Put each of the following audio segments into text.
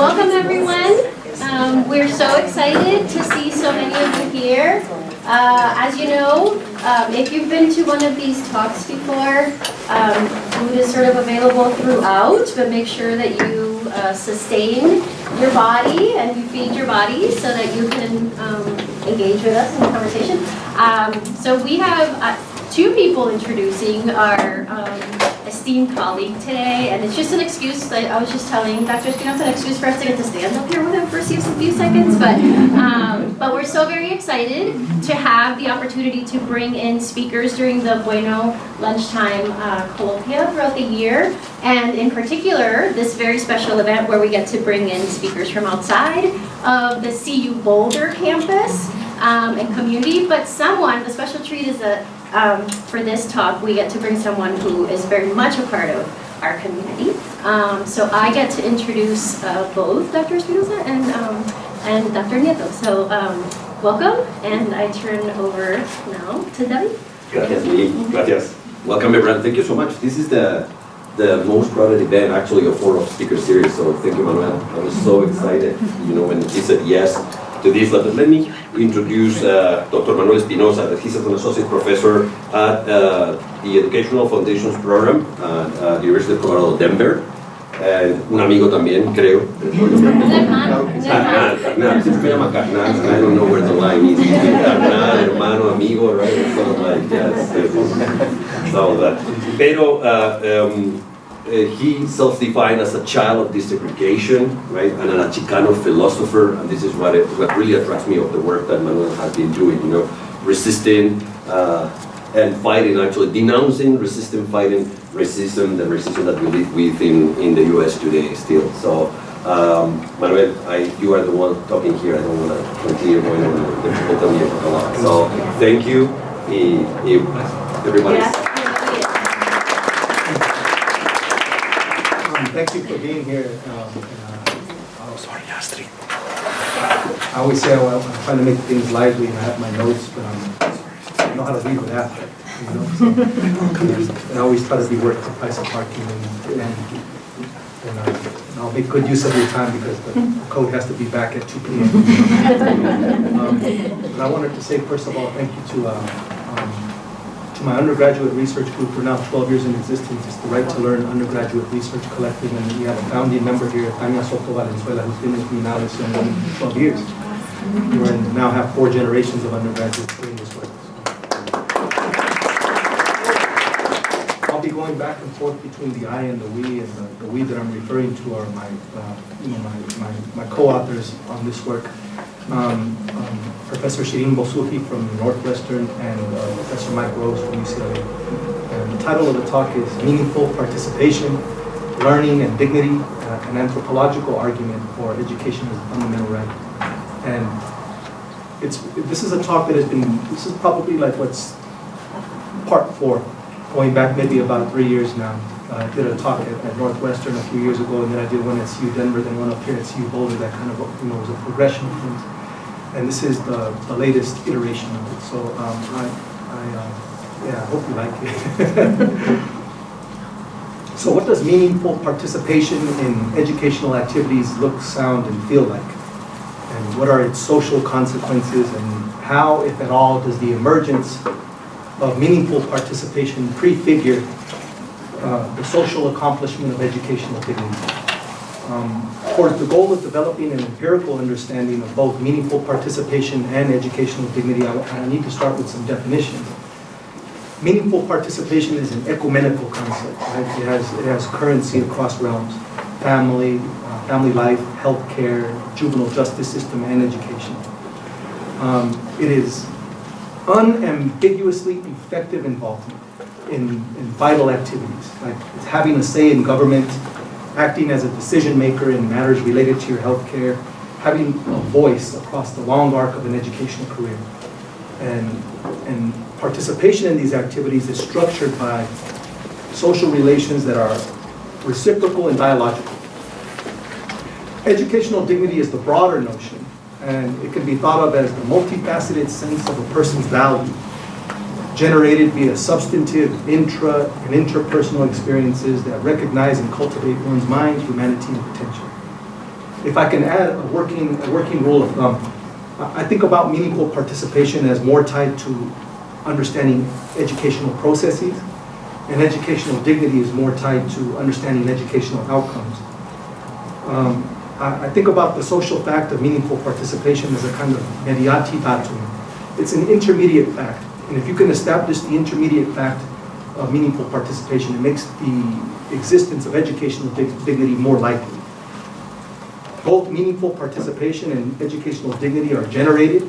Welcome everyone. We're so excited to see so many of you here. As you know, if you've been to one of these talks before, food is sort of available throughout, but make sure that you sustain your body and you feed your body so that you can engage with us in the conversation. So we have two people introducing our esteemed colleague today, and it's just an excuse. I was just telling Dr. Espinoza, an excuse for us to get to stand up here with him for a few seconds, but we're so very excited to have the opportunity to bring in speakers during the BUENO Lunchtime colloquia throughout the year, and in particular, this very special event where we get to bring in speakers from outside of the CU Boulder campus and community, but the special treat is that for this talk, we get to bring someone who is very much a part of our community. So I get to introduce both Dr. Espinoza and Dr. Nieto. So welcome, and I turn over now to David. Gracias, Lili. Gracias. Welcome, everyone. Thank you so much. This is the most crowded event, actually, of our speaker series. So thank you, Manuel. I was so excited, when he said yes to this. But let me introduce Dr. Manuel Espinoza. He's an associate professor at the Educational Foundations Program at the University of Colorado, Denver. And un amigo también, creo. Carnal. Since me llama carnal, and I don't know where the line is. Carnal, hermano, amigo, right? It's sort of like, yes. So that. Pero he self-defined as a child of desegregation, right, and a Chicano philosopher, and this is what really attracts me of the work that Manuel has been doing, resisting and fighting, actually denouncing, resisting, fighting racism, the racism that we live with in the U.S. today still. So, Manuel, you are the one talking here. I don't want to continue going on. The people tell me a lot. So, thank you, everybody. Thank you for being here. I always say I'm trying to make things lively and I have my notes, but I don't know how to read it after. So I always try to be worth the price of parking, and I'll make good use of your time because the code has to be back at 2 p.m. But I wanted to say, first of all, thank you to my undergraduate research group. For now 12 years in existence. It's the Right to Learn Undergraduate Research Collective, and we have a founding member here, Tania Soto Valenzuela, who's been with me now this 12 years. We now have 4 generations of undergraduates doing this work. I'll be going back and forth between the I and the we, and the we that I'm referring to are my co-authors on this work. Professor Shirin Bosuhi from Northwestern and Professor Mike Rose from UCLA. And the title of the talk is Meaningful Participation, Learning and Dignity, an Anthropological Argument for Education as a Fundamental Right. And this is a talk that this is probably like what's part 4, going back maybe about 3 years now. I did a talk at Northwestern a few years ago, and then I did one at CU Denver, then one up here at CU Boulder. That kind of was a progression of things. And this is the latest iteration of it. So I hope you like it. So what does meaningful participation in educational activities look, sound, and feel like? And what are its social consequences, and how, if at all, does the emergence of meaningful participation prefigure the social accomplishment of educational dignity? Towards the goal of developing an empirical understanding of both meaningful participation and educational dignity, I need to start with some definitions. Meaningful participation is an ecumenical concept, right? It has currency across realms: family life, healthcare, juvenile justice system, and education. It is unambiguously effective involvement in vital activities, like having a say in government, acting as a decision maker in matters related to your health care, having a voice across the long arc of an educational career. And participation in these activities is structured by social relations that are reciprocal and dialogical. Educational dignity is the broader notion, and it can be thought of as the multifaceted sense of a person's value, generated via substantive intra and interpersonal experiences that recognize and cultivate one's mind, humanity, and potential. If I can add a working rule of thumb, I think about meaningful participation as more tied to understanding educational processes, and educational dignity is more tied to understanding educational outcomes. I think about the social fact of meaningful participation as a kind of mediati datum. It's an intermediate fact, and if you can establish the intermediate fact of meaningful participation, it makes the existence of educational dignity more likely. Both meaningful participation and educational dignity are generated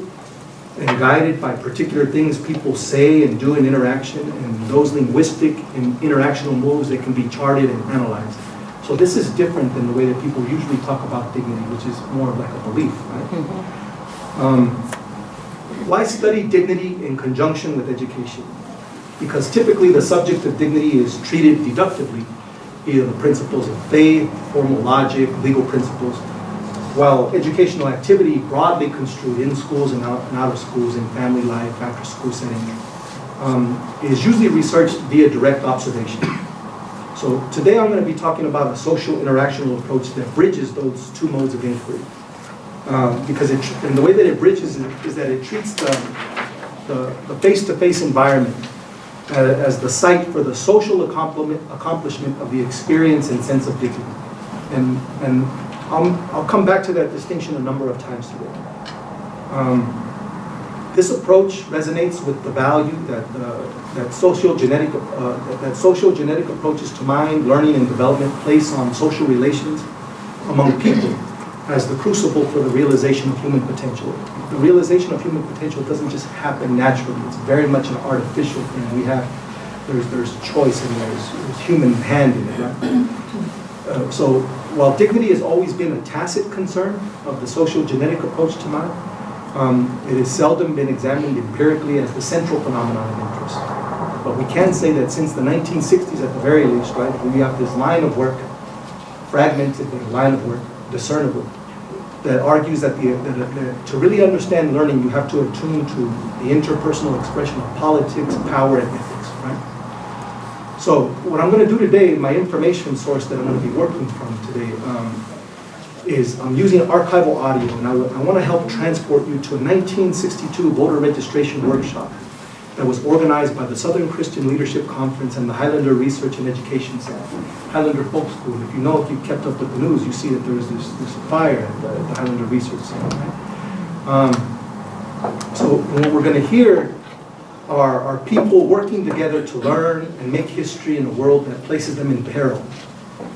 and guided by particular things people say and do in interaction, and those linguistic and interactional moves that can be charted and analyzed. So this is different than the way that people usually talk about dignity, which is more like a belief, right? Why study dignity in conjunction with education? Because typically the subject of dignity is treated deductively, either the principles of faith, formal logic, legal principles, while educational activity broadly construed in schools and out of schools, in family life, after school setting, is usually researched via direct observation. So today I'm going to be talking about a social interactional approach that bridges those two modes of inquiry. Because and the way that it bridges it is that it treats the face-to-face environment as the site for the social accomplishment of the experience and sense of dignity. And I'll come back to that distinction a number of times today. This approach resonates with the value that social genetic approaches to mind, learning, and development place on social relations among people as the crucible for the realization of human potential. The realization of human potential doesn't just happen naturally. It's very much an artificial thing. There's choice and there's human hand in it, right? So while dignity has always been a tacit concern of the social genetic approach to mind, it has seldom been examined empirically as the central phenomenon of interest. But we can say that since the 1960s at the very least, right, we have this line of work, fragmented line of work, discernible, that argues that to really understand learning, you have to attune to the interpersonal expression of politics, power, and ethics, right? So what I'm going to do today, my information source that I'm going to be working from today, is I'm using archival audio, and I want to help transport you to a 1962 voter registration workshop that was organized by the Southern Christian Leadership Conference and the Highlander Research and Education Center, Highlander Folk School. If you've kept up with the news, you see that there was this fire at the Highlander Research Center, right? So what we're going to hear are people working together to learn and make history in a world that places them in peril.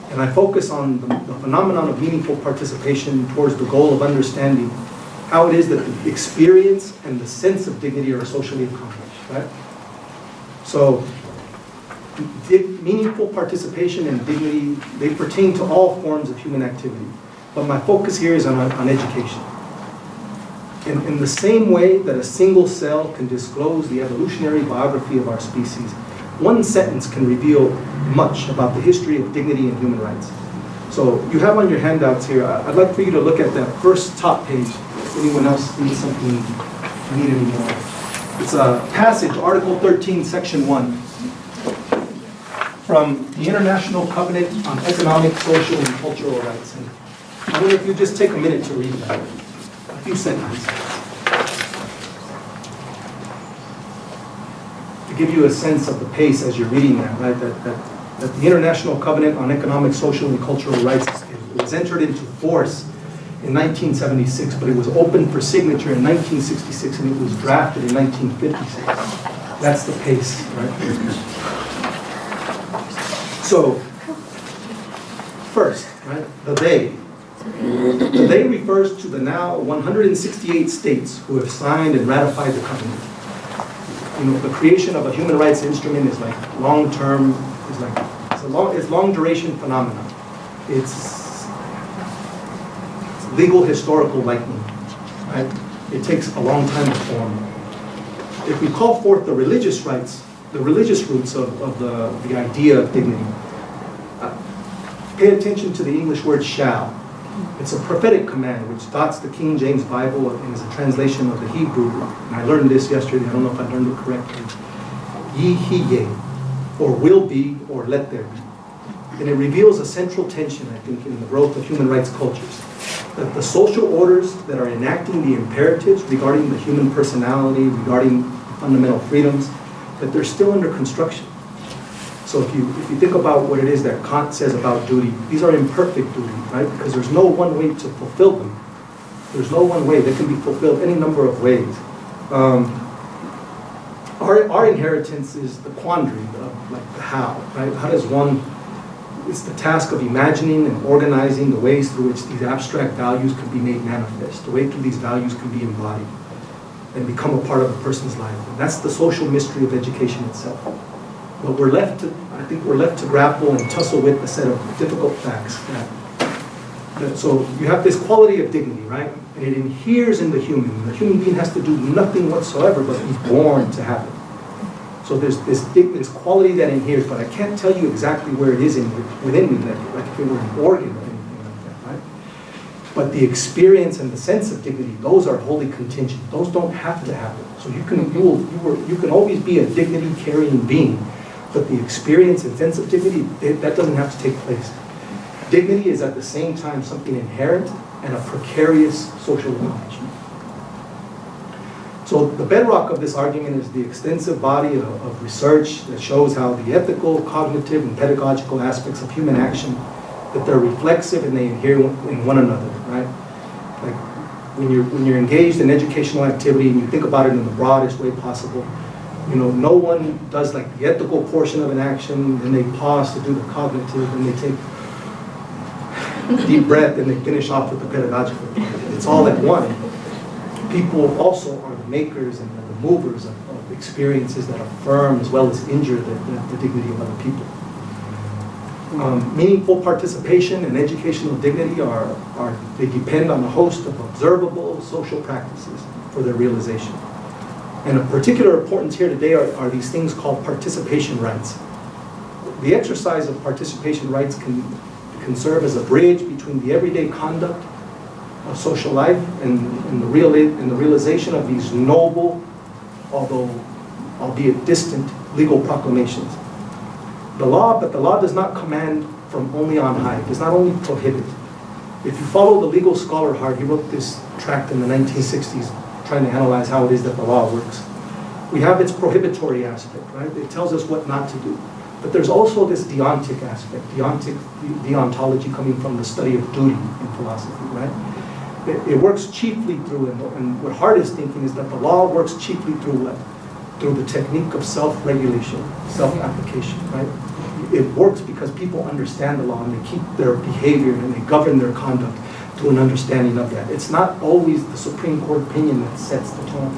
And I focus on the phenomenon of meaningful participation towards the goal of understanding how it is that the experience and the sense of dignity are socially accomplished, right? So meaningful participation and dignity, they pertain to all forms of human activity. But my focus here is on education. In the same way that a single cell can disclose the evolutionary biography of our species, one sentence can reveal much about the history of dignity and human rights. So you have on your handouts here, I'd like for you to look at that first top page. If anyone else needs something, need anymore. It's a passage, Article 13, Section 1, from the International Covenant on Economic, Social, and Cultural Rights. And I wonder if you just take a minute to read that. A few sentences. To give you a sense of the pace as you're reading that, right? That the International Covenant on Economic, Social, and Cultural Rights was entered into force in 1976, but it was opened for signature in 1966, and it was drafted in 1956. That's the pace, right? So, first, right, the they. The they refers to the now 168 states who have signed and ratified the covenant. You know, the creation of a human rights instrument is like long-term, it's long-duration phenomenon. It's legal historical lightning, right? It takes a long time to form. If we call forth the religious rights, the religious roots of the idea of dignity, pay attention to the English word shall. It's a prophetic command which dots the King James Bible and is a translation of the Hebrew. And I learned this yesterday, I don't know if I learned it correctly. Ye, he, ye, or will be, or let there be. And it reveals a central tension, I think, in the growth of human rights cultures. that the social orders that are enacting the imperatives regarding the human personality, regarding fundamental freedoms, that they're still under construction. So if you think about what it is that Kant says about duty, these are imperfect duties, right? Because there's no one way to fulfill them. There's no one way. They can be fulfilled any number of ways. Our inheritance is the quandary of like the how, right? How does one, it's the task of imagining and organizing the ways through which these abstract values can be made manifest, the way through these values can be embodied and become a part of a person's life. And that's the social mystery of education itself. But I think we're left to grapple and tussle with a set of difficult facts. So you have this quality of dignity, right? And it inheres in the human. The human being has to do nothing whatsoever but be born to have it. So there's this quality that inheres, but I can't tell you exactly where it is within me, like if it were an organ or anything like that, right? But the experience and the sense of dignity, those are wholly contingent. Those don't have to happen. So you can always be a dignity-carrying being, but the experience and sense of dignity, that doesn't have to take place. Dignity is at the same time something inherent and a precarious social accomplishment. So the bedrock of this argument is the extensive body of research that shows how the ethical, cognitive, and pedagogical aspects of human action, that they're reflexive and they inhere in one another, right? Like when you're engaged in educational activity and you think about it in the broadest way possible, no one does like the ethical portion of an action, then they pause to do the cognitive, and they take deep breath, and they finish off with the pedagogical part. It's all at one. People also are the makers and the movers of experiences that affirm as well as injure the dignity of other people. Meaningful participation and educational dignity they depend on a host of observable social practices for their realization. And of particular importance here today are these things called participation rights. The exercise of participation rights can serve as a bridge between the everyday conduct of social life and the realization of these noble, although albeit distant, legal proclamations. But the law does not command from only on high. It does not only prohibit. If you follow the legal scholar Hart, he wrote this tract in the 1960s trying to analyze how it is that the law works. We have its prohibitory aspect, right? It tells us what not to do. But there's also this deontic aspect, deontology coming from the study of duty in philosophy, right? It works chiefly through, and what Hart is thinking is that the law works chiefly through what? Through the technique of self-regulation, self-application, right? It works because people understand the law and they keep their behavior and they govern their conduct to an understanding of that. It's not always the Supreme Court opinion that sets the tone.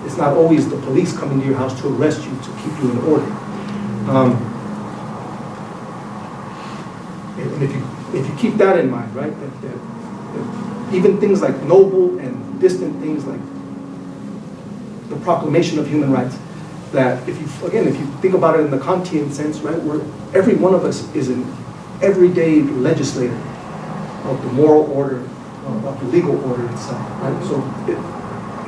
It's not always the police coming to your house to arrest you to keep you in order. And if you keep that in mind, right, that even things like noble and distant things like the proclamation of human rights, that if you think about it in the Kantian sense, right, where every one of us is an everyday legislator of the moral order, of the legal order itself, right? So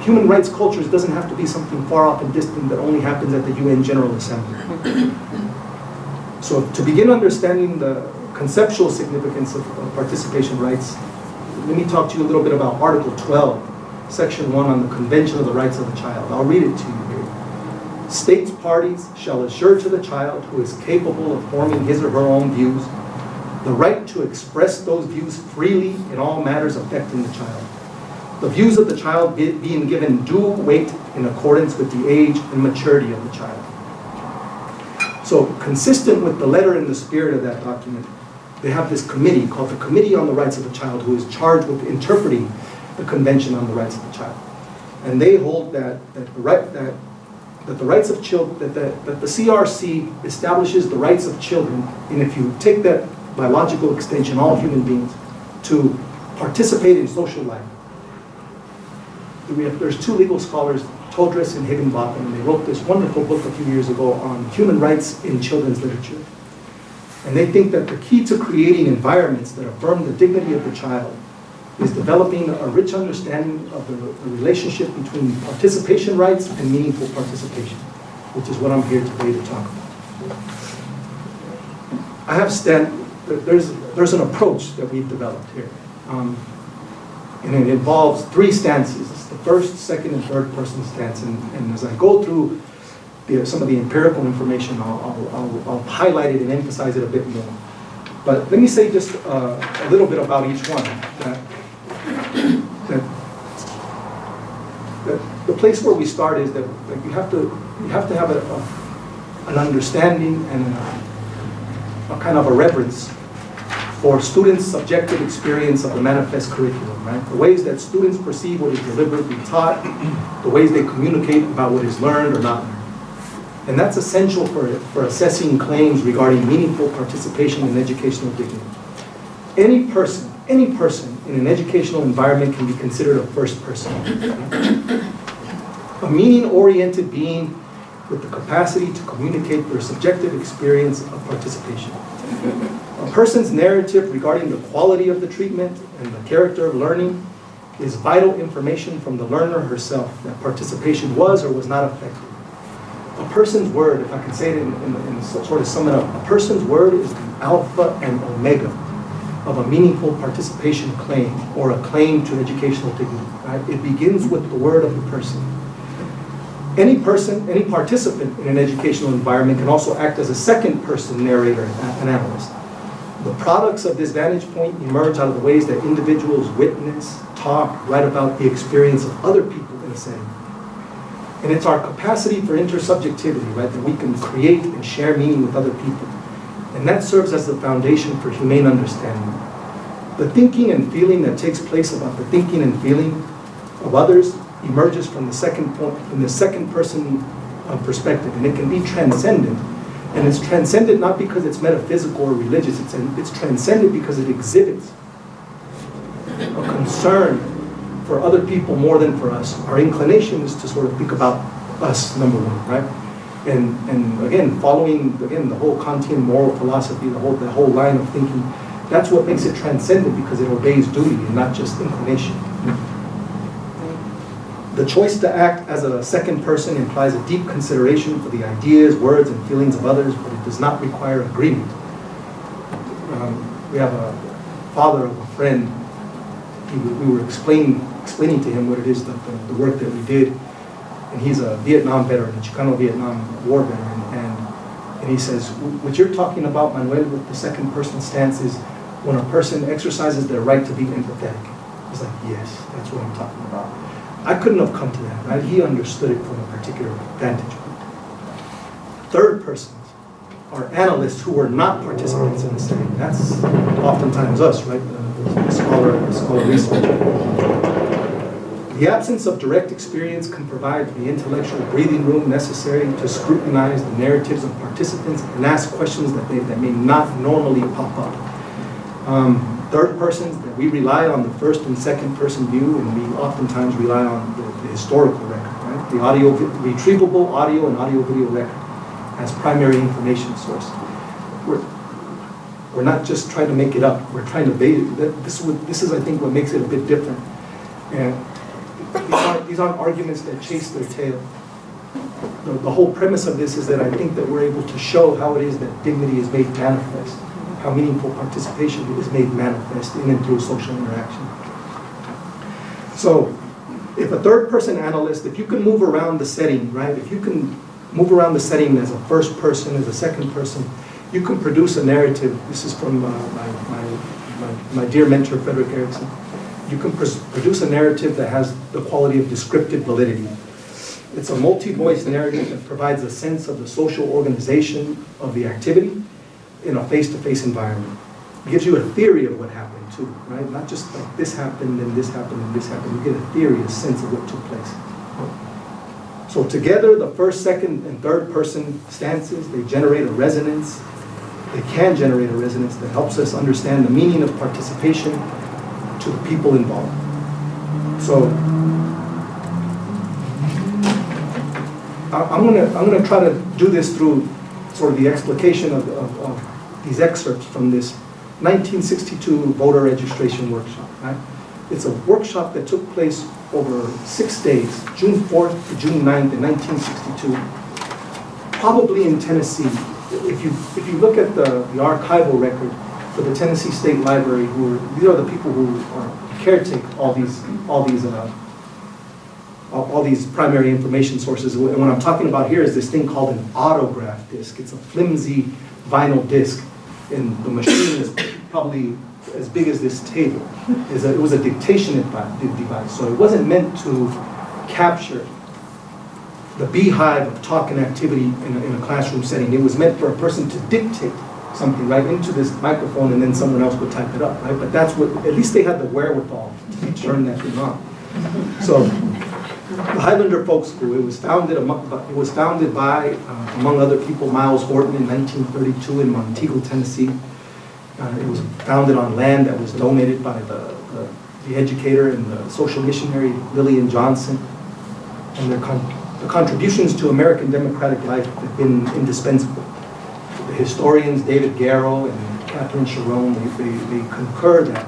human rights cultures doesn't have to be something far off and distant that only happens at the UN General Assembly. So to begin understanding the conceptual significance of participation rights, let me talk to you a little bit about Article 12, Section 1 on the Convention of the Rights of the Child. I'll read it to you here. States parties shall assure to the child who is capable of forming his or her own views the right to express those views freely in all matters affecting the child. The views of the child being given due weight in accordance with the age and maturity of the child. So consistent with the letter and the spirit of that document, they have this committee called the Committee on the Rights of the Child, who is charged with interpreting the Convention on the Rights of the Child. And they hold that the rights of children, that the CRC establishes the rights of children, and if you take that by logical extension, all human beings, to participate in social life. There's two legal scholars, Todres and Higginbotham, and they wrote this wonderful book a few years ago on human rights in children's literature. And they think that the key to creating environments that affirm the dignity of the child is developing a rich understanding of the relationship between participation rights and meaningful participation, which is what I'm here today to talk about. There's an approach that we've developed here. And it involves three stances. It's the first, second, and third person stance. And as I go through some of the empirical information, I'll highlight it and emphasize it a bit more. But let me say just a little bit about each one. That the place where we start is that you have to have an understanding and a kind of a reverence for students' subjective experience of the manifest curriculum, right? The ways that students perceive what is deliberately taught, the ways they communicate about what is learned or not learned. And that's essential for assessing claims regarding meaningful participation in educational dignity. Any person in an educational environment can be considered a first person. A meaning-oriented being with the capacity to communicate their subjective experience of participation. A person's narrative regarding the quality of the treatment and the character of learning is vital information from the learner herself that participation was or was not affected. A person's word, if I can say it in sort of sum it up, a person's word is the alpha and omega of a meaningful participation claim or a claim to educational dignity. Right? It begins with the word of the person. Any participant in an educational environment can also act as a second person narrator and analyst. The products of this vantage point emerge out of the ways that individuals witness, talk, write about the experience of other people in a setting. And it's our capacity for intersubjectivity, right, that we can create and share meaning with other people. And that serves as the foundation for humane understanding. The thinking and feeling that takes place about the thinking and feeling of others emerges from the second person perspective, and it can be transcendent. And it's transcendent not because it's metaphysical or religious, it's transcendent because it exhibits a concern for other people more than for us. Our inclination is to sort of think about us, number one, right? And again, following the whole Kantian moral philosophy, the whole line of thinking, that's what makes it transcendent, because it obeys duty and not just inclination. The choice to act as a second person implies a deep consideration for the ideas, words, and feelings of others, but it does not require agreement. We have a father of a friend. We were explaining to him what it is, the work that we did. And he's a Vietnam veteran, a Chicano-Vietnam War veteran. And he says, what you're talking about, Manuel, with the second person stance is when a person exercises their right to be empathetic. He's like, yes, that's what I'm talking about. I couldn't have come to that, right? He understood it from a particular vantage point. Third persons are analysts who were not participants in the setting. That's oftentimes us, right? The scholar researcher. The absence of direct experience can provide the intellectual breathing room necessary to scrutinize the narratives of participants and ask questions that may not normally pop up. Third persons, that we rely on the first and second person view, and we oftentimes rely on the historical record, right? The retrievable audio and audio video record as primary information source. We're not just trying to make it up. We're trying to base it. This is, I think, what makes it a bit different. And these aren't arguments that chase their tail. The whole premise of this is that I think that we're able to show how it is that dignity is made manifest, how meaningful participation is made manifest in and through social interaction. So, if a third person analyst, if you can move around the setting, right? If you can move around the setting as a first person, as a second person, you can produce a narrative. This is from my dear mentor, Frederick Erickson. You can produce a narrative that has the quality of descriptive validity. It's a multi-voice narrative that provides a sense of the social organization of the activity in a face-to-face environment. It gives you a theory of what happened too, right? Not just like this happened and this happened and this happened. You get a theory, a sense of what took place. So together, the first, second, and third person stances, they generate a resonance. They can generate a resonance that helps us understand the meaning of participation to the people involved. So I'm gonna try to do this through sort of the explication of these excerpts from this 1962 voter registration workshop. Right? It's a workshop that took place over 6 days, June 4th to June 9th in 1962, probably in Tennessee. If you look at the archival record for the Tennessee State Library, these are the people who caretake all these primary information sources. And what I'm talking about here is this thing called an autograph disc. It's a flimsy vinyl disc, and the machine is probably as big as this table. It was a dictation device, so it wasn't meant to capture the beehive of talk and activity in a classroom setting. It was meant for a person to dictate something right into this microphone, and then someone else would type it up, right? But that's what, at least they had the wherewithal to turn that thing on. So the Highlander Folk School, it was founded by, among other people, Miles Horton in 1932 in Montego, Tennessee. It was founded on land that was donated by the educator and the social missionary Lillian Johnson. And the contributions to American democratic life have been indispensable. The historians David Garrow and Catherine Sharon, they concur that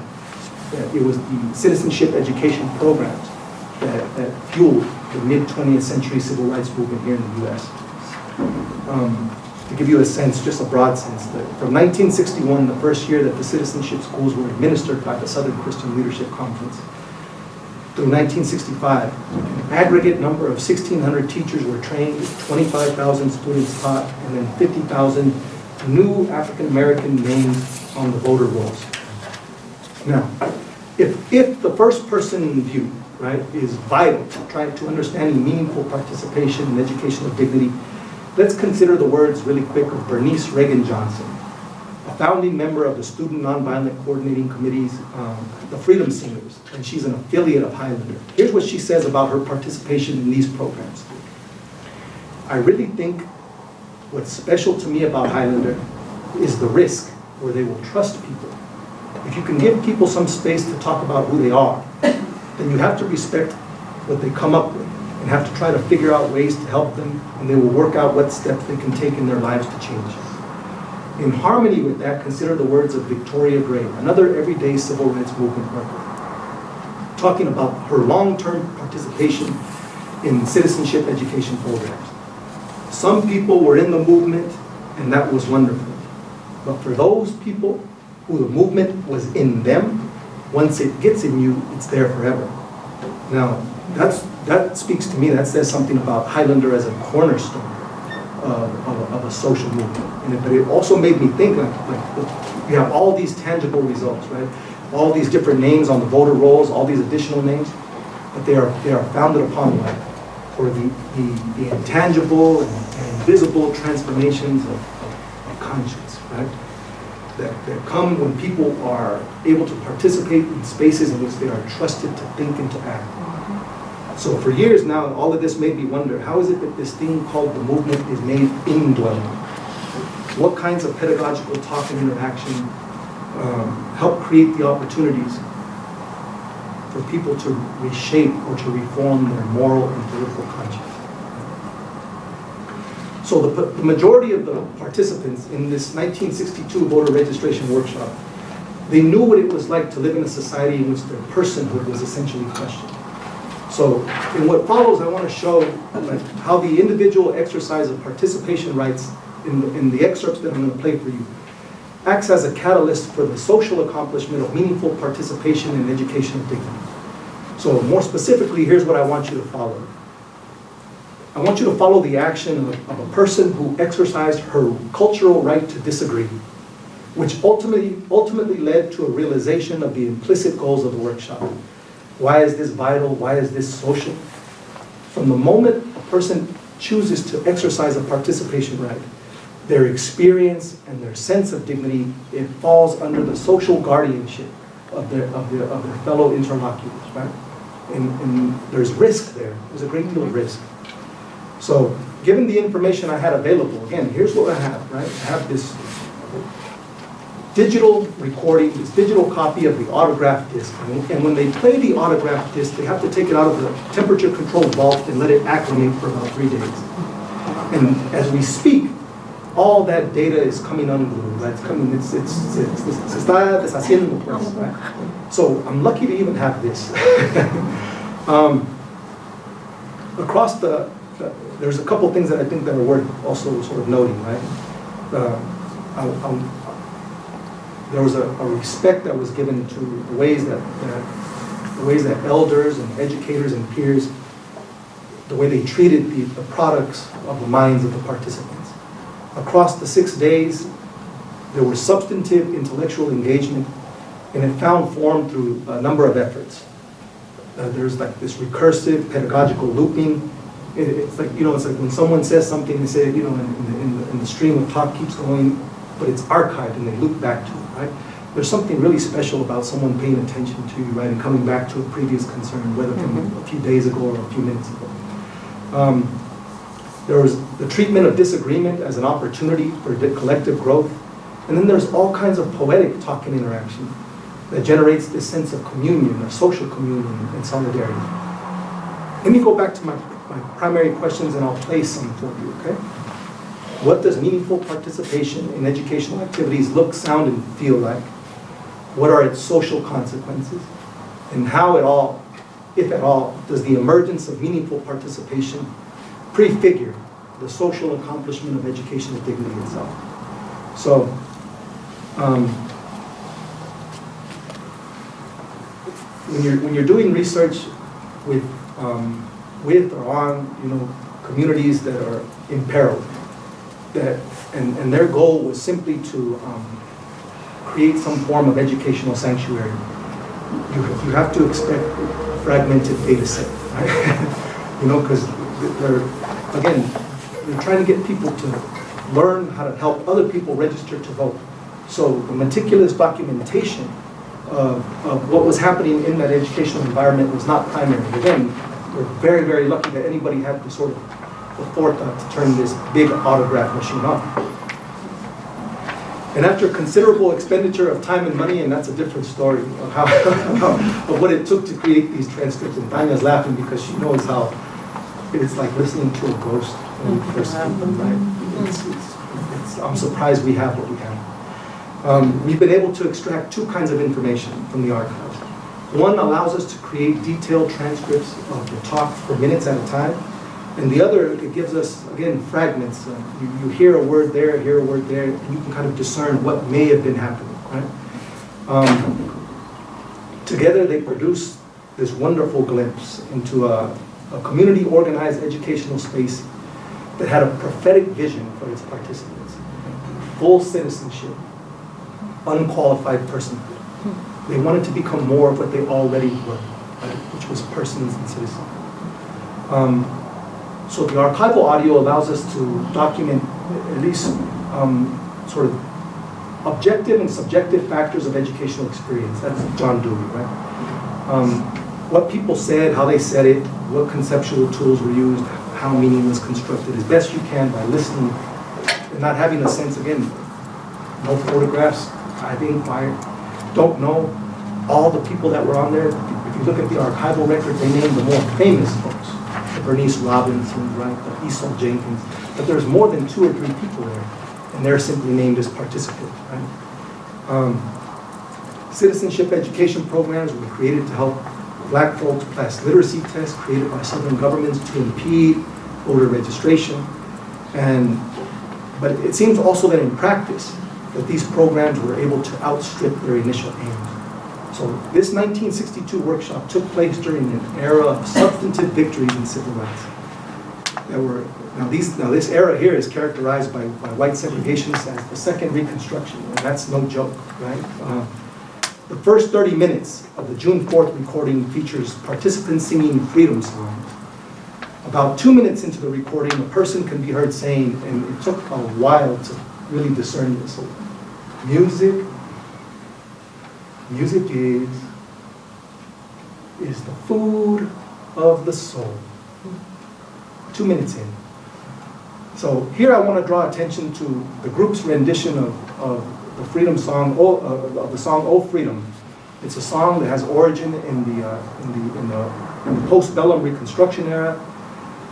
it was the citizenship education programs that fueled the mid-20th century civil rights movement here in the U.S. To give you a sense, just a broad sense, that from 1961, the first year that the citizenship schools were administered by the Southern Christian Leadership Conference, through 1965, an aggregate number of 1,600 teachers were trained, 25,000 students taught, and then 50,000 new African-American names on the voter rolls. Now, if the first person view, right, is vital to trying to understanding meaningful participation in educational dignity, let's consider the words really quick of Bernice Robinson, a founding member of the Student Nonviolent Coordinating Committee's, the Freedom Singers, and she's an affiliate of Highlander. Here's what she says about her participation in these programs. I really think what's special to me about Highlander is the risk where they will trust people. If you can give people some space to talk about who they are, then you have to respect what they come up with and have to try to figure out ways to help them, and they will work out what steps they can take in their lives to change. In harmony with that, consider the words of Victoria Gray, another everyday civil rights movement worker, talking about her long-term participation in citizenship education programs. Some people were in the movement, and that was wonderful. But for those people who the movement was in them, once it gets in you, it's there forever. Now, that speaks to me, that says something about Highlander as a cornerstone of a social movement. But it also made me think, like we have all these tangible results, right? All these different names on the voter rolls, all these additional names, but they are founded upon what? For the intangible and invisible transformations of conscience, right? That come when people are able to participate in spaces in which they are trusted to think and to act. So for years now, all of this made me wonder, how is it that this thing called the movement is made indwelling? What kinds of pedagogical talk and interaction help create the opportunities for people to reshape or to reform their moral and political conscience? So the majority of the participants in this 1962 voter registration workshop, they knew what it was like to live in a society in which their personhood was essentially questioned. So in what follows, I want to show how the individual exercise of participation rights in the excerpts that I'm going to play for you acts as a catalyst for the social accomplishment of meaningful participation in educational dignity. So more specifically, here's what I want you to follow. I want you to follow the action of a person who exercised her cultural right to disagree, which ultimately led to a realization of the implicit goals of the workshop. Why is this vital? Why is this social? From the moment a person chooses to exercise a participation right, their experience and their sense of dignity, it falls under the social guardianship of their fellow interlocutors, right? And there's risk there. There's a great deal of risk. So, given the information I had available, again, here's what I have, right? I have this digital recording, this digital copy of the autograph disc. And when they play the autograph disc, they have to take it out of the temperature-controlled vault and let it acclimate for about 3 days. And as we speak, all that data is coming unglued. Right? It's coming. Se está deshaciendo, pues, right? So I'm lucky to even have this. Across there's a couple things that I think that are worth also sort of noting, right? there was a respect that was given to the ways that elders and educators and peers, the way they treated the products of the minds of the participants. Across the 6 days, there was substantive intellectual engagement, and it found form through a number of efforts. There's like this recursive pedagogical looping. It's like, it's like when someone says something, they say, in the stream of talk keeps going, but it's archived and they loop back to it, right? There's something really special about someone paying attention to you, right, and coming back to a previous concern, whether from a few days ago or a few minutes ago. There was the treatment of disagreement as an opportunity for collective growth. And then there's all kinds of poetic talk and interaction that generates this sense of communion, or social communion and solidarity. Let me go back to my primary questions and I'll play some for you, okay? What does meaningful participation in educational activities look, sound, and feel like? What are its social consequences? And how at all, if at all, does the emergence of meaningful participation prefigure the social accomplishment of educational dignity itself? So, when you're doing research with or on communities that are imperiled, and their goal was simply to create some form of educational sanctuary, you have to expect a fragmented data set, right? Because they're trying to get people to learn how to help other people register to vote. So the meticulous documentation of what was happening in that educational environment was not primary. Again, we're very, very lucky that anybody had the sort of the forethought to turn this big autograph machine on. And after considerable expenditure of time and money, and that's a different story of how of what it took to create these transcripts, and Tanya's laughing because she knows how it's like listening to a ghost when you first speak them, right? I'm surprised we have what we have. We've been able to extract two kinds of information from the archives. One allows us to create detailed transcripts of the talk for minutes at a time. And the other, it gives us, again, fragments. You hear a word there, hear a word there, and you can kind of discern what may have been happening, right? Together they produce this wonderful glimpse into a community-organized educational space that had a prophetic vision for its participants. Full citizenship, unqualified personhood. They wanted to become more of what they already were, right? Which was persons and citizens. So the archival audio allows us to document at least sort of objective and subjective factors of educational experience. That's John Dewey, right? What people said, how they said it, what conceptual tools were used, how meaning was constructed as best you can by listening and not having a sense, again, no photographs, I being quiet, don't know all the people that were on there. If you look at the archival record, they named the more famous folks, the Bernice Robinson, right, the Esau Jenkins, but there's more than 2 or 3 people there, and they're simply named as participants, right? Citizenship education programs were created to help Black folks pass literacy tests created by Southern governments to impede voter registration. But it seems also that in practice, that these programs were able to outstrip their initial aims. So this 1962 workshop took place during an era of substantive victories in civil rights. Now this era here is characterized by white segregationists as the second Reconstruction, and that's no joke, right? The first 30 minutes of the June 4th recording features participants singing freedom songs. About 2 minutes into the recording, a person can be heard saying, and it took a while to really discern this, music is the food of the soul. 2 minutes in. So here I want to draw attention to the group's rendition of the freedom song, of the song "Oh Freedom." It's a song that has origin in the post-bellum Reconstruction era.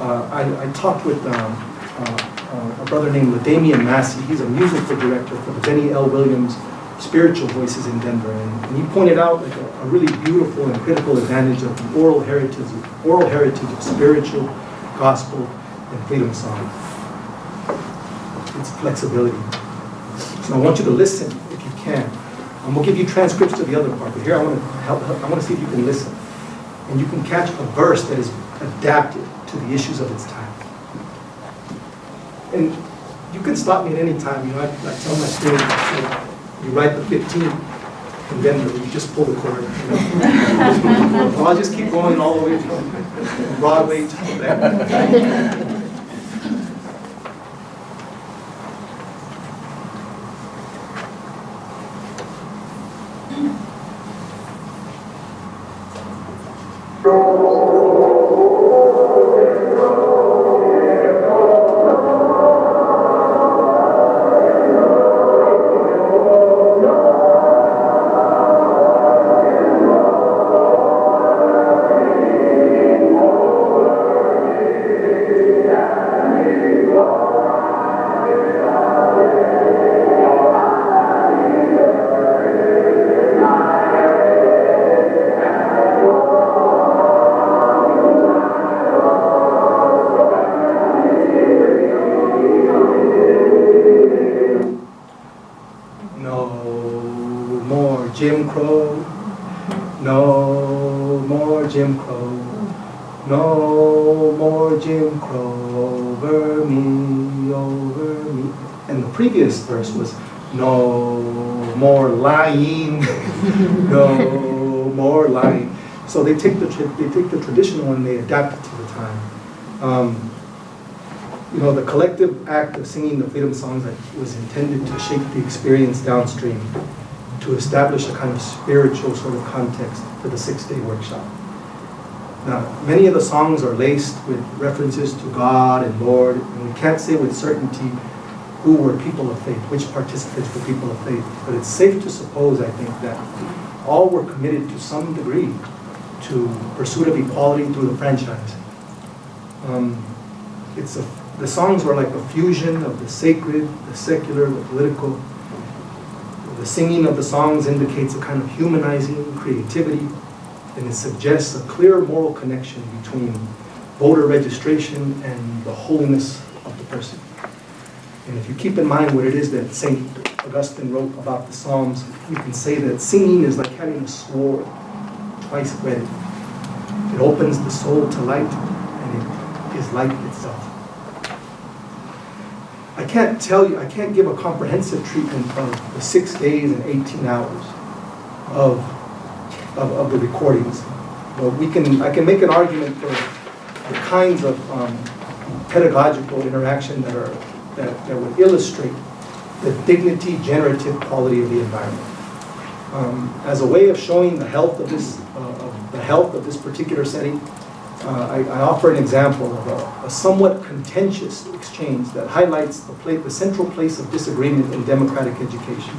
I talked with a brother named LaDamian Massey. He's a musical director for the Benny L. Williams Spiritual Voices in Denver, and he pointed out like a really beautiful and critical advantage of the oral heritage of spiritual, gospel, and freedom songs. It's flexibility. So I want you to listen, if you can, We'll give you transcripts to the other part, but here I want to see if you can listen. And you can catch a verse that is adapted to the issues of its time. And you can stop me at any time. You know, I tell my students, you write the 15th, and then you just pull the cord. Well, I'll just keep going all the way from Broadway to there. Jim Crow, no more Jim Crow, no more Jim Crow over me, over me. And the previous verse was, no more lying, no more lying. So they take the traditional and they adapt it to the time. You know, the collective act of singing the freedom songs that was intended to shape the experience downstream, to establish a kind of spiritual sort of context for the 6-day workshop. Now, many of the songs are laced with references to God and Lord, and we can't say with certainty who were people of faith, which participants were people of faith, but it's safe to suppose, I think, that all were committed to some degree to pursuit of equality through the franchise. The songs were like a fusion of the sacred, the secular, the political. The singing of the songs indicates a kind of humanizing creativity, and it suggests a clear moral connection between voter registration and the holiness of the person. And if you keep in mind what it is that St. Augustine wrote about the Psalms, you can say that singing is like having a sword twice whetted. It opens the soul to light, and it is light itself. I can't give a comprehensive treatment of the 6 days and 18 hours of the recordings. But I can make an argument for the kinds of pedagogical interaction that would illustrate the dignity generative quality of the environment. As a way of showing the health of this particular setting, I offer an example of a somewhat contentious exchange that highlights the central place of disagreement in democratic education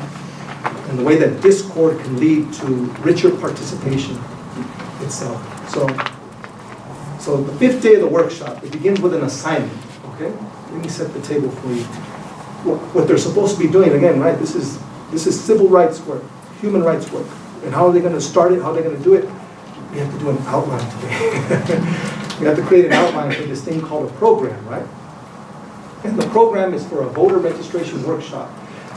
and the way that discord can lead to richer participation itself. So the 5th day of the workshop, it begins with an assignment, okay? Let me set the table for you. What they're supposed to be doing, again, right? This is civil rights work, human rights work. And how are they going to start it? How are they going to do it? We have to do an outline today. We have to create an outline for this thing called a program, right? And the program is for a voter registration workshop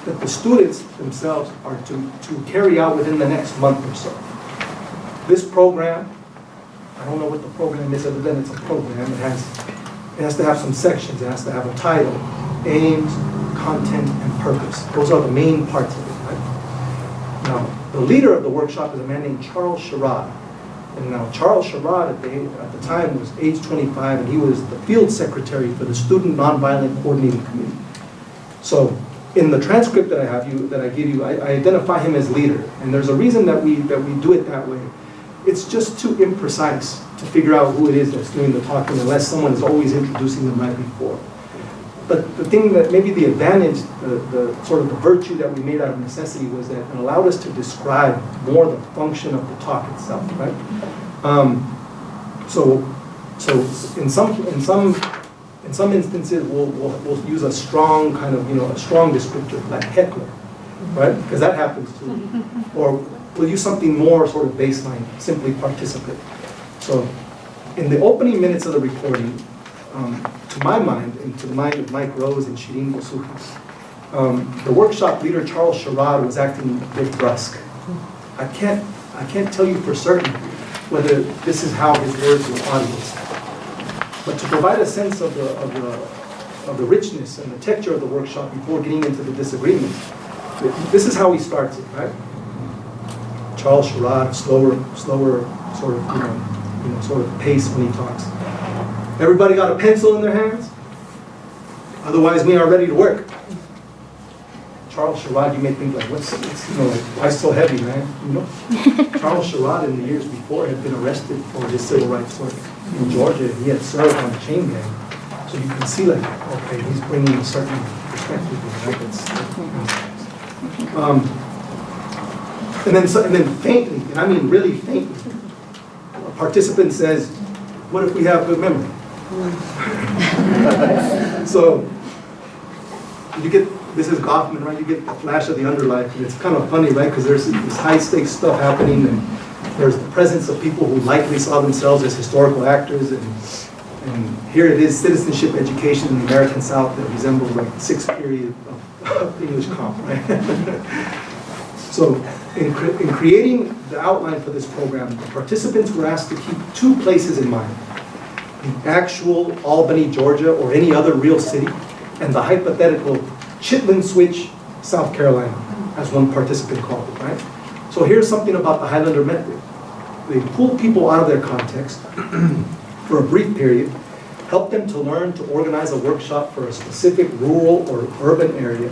that the students themselves are to carry out within the next month or so. This program, I don't know what the program is other than it's a program. It has to have some sections. It has to have a title, aims, content, and purpose. Those are the main parts of it, right? Now, the leader of the workshop is a man named Charles Sherrod. And now Charles Sherrod at the time was age 25, and he was the field secretary for the Student Nonviolent Coordinating Committee. So in the transcript that I give you, I identify him as leader. And there's a reason that we do it that way. It's just too imprecise to figure out who it is that's doing the talking unless someone is always introducing them right before. But the thing that maybe the advantage, the sort of the virtue that we made out of necessity was that it allowed us to describe more the function of the talk itself, right? So in some instances we'll use a strong kind of, a strong descriptor like heckler, right? Because that happens too. Or we'll use something more sort of baseline, simply participant. So in the opening minutes of the recording, to my mind, and to the mind of Mike Rose and Shirin Bosuki, the workshop leader, Charles Sherrod, was acting a bit brusque. I can't tell you for certain whether this is how his words were audience. But to provide a sense of the richness and the texture of the workshop before getting into the disagreements, this is how he starts it, right? Charles Sherrod, slower sort of, sort of pace when he talks. Everybody got a pencil in their hands? Otherwise, we are ready to work. Charles Sherrod, you may think like, why so heavy, man? Charles Sherrod in the years before had been arrested for his civil rights work in Georgia. He had served on the chain gang. So you can see like, okay, he's bringing a certain perspective. And then faintly, and I mean really faintly, a participant says, what if we have good memory? So you get, this is Goffman, right? You get the flash of the underlife, and it's kind of funny, right? Because there's this high-stakes stuff happening, and there's the presence of people who likely saw themselves as historical actors, and here it is, citizenship education in the American South that resembles like the 6th period of English comp, right? So in creating the outline for this program, the participants were asked to keep 2 places in mind: the actual Albany, Georgia, or any other real city, and the hypothetical Chitlin Switch, South Carolina, as one participant called it, right? So here's something about the Highlander method. They pull people out of their context for a brief period, help them to learn to organize a workshop for a specific rural or urban area,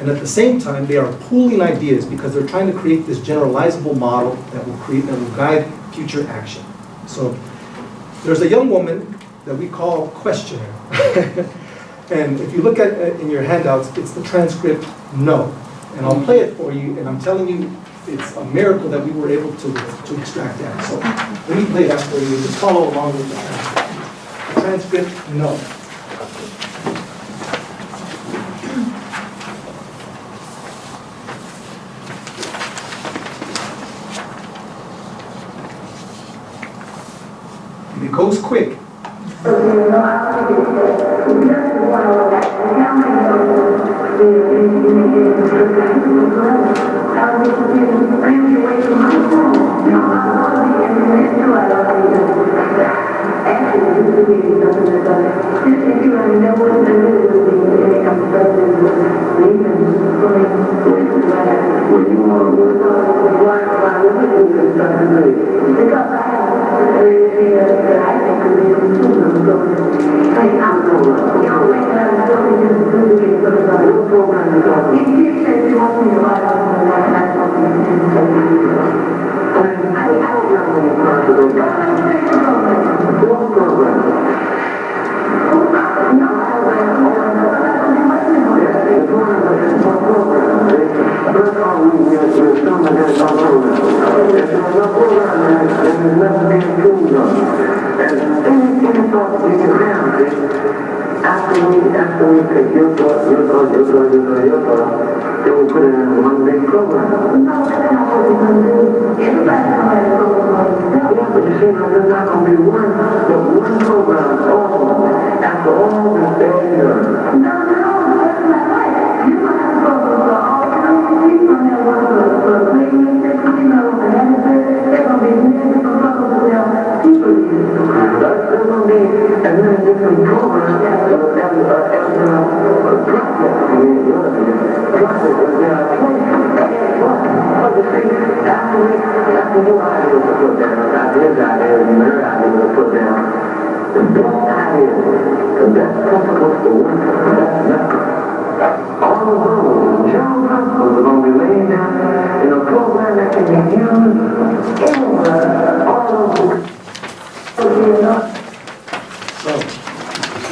and at the same time, they are pooling ideas because they're trying to create this generalizable model that will guide future action. So there's a young woman that we call questioner. And if you look at in your handouts, it's the transcript no. And I'll play it for you, and I'm telling you, it's a miracle that we were able to extract that. So let me play that for you. Just follow along with the transcript. The transcript, no. And it goes quick.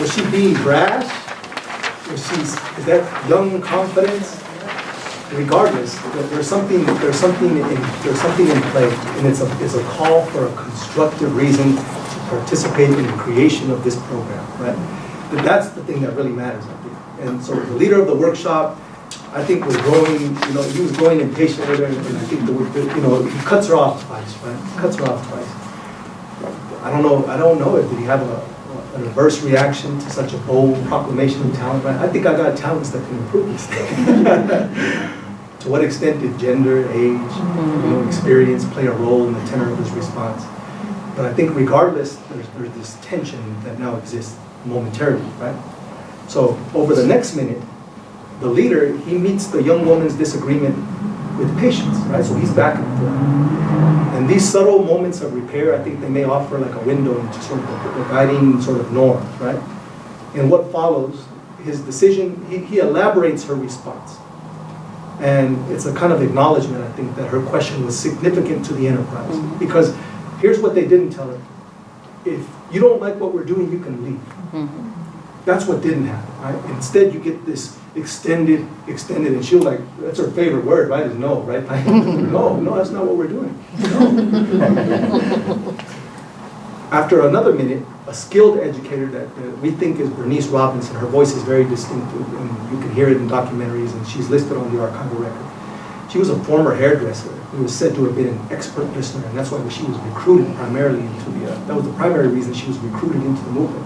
Was she being brash? Is that young confidence? Regardless, there's something in play, and it's a call for a constructive reason to participate in the creation of this program, right? But that's the thing that really matters, I think. And so the leader of the workshop, I think, was growing. He was growing impatient with her, and I think he cuts her off twice, right? Cuts her off twice. I don't know. Did he have an adverse reaction to such a bold proclamation of talent? Right? I think I got talents that can improve this thing. To what extent did gender, age, experience play a role in the tenor of his response? But I think regardless, there's this tension that now exists momentarily, right? So over the next minute, the leader, he meets the young woman's disagreement with patience, right? So he's back and forth. And these subtle moments of repair, I think they may offer like a window into sort of the guiding sort of norms, right? And what follows, his decision, he elaborates her response. And it's a kind of acknowledgement, I think, that her question was significant to the enterprise. Because here's what they didn't tell her. If you don't like what we're doing, you can leave. That's what didn't happen, right? Instead, you get this extended, and she was like, that's her favorite word, right, is no, right? No, that's not what we're doing. No. After another minute, a skilled educator that we think is Bernice Robinson, her voice is very distinctive, and you can hear it in documentaries, and she's listed on the archival record. She was a former hairdresser who was said to have been an expert listener, and that's why she was recruited primarily into that was the primary reason she was recruited into the movement.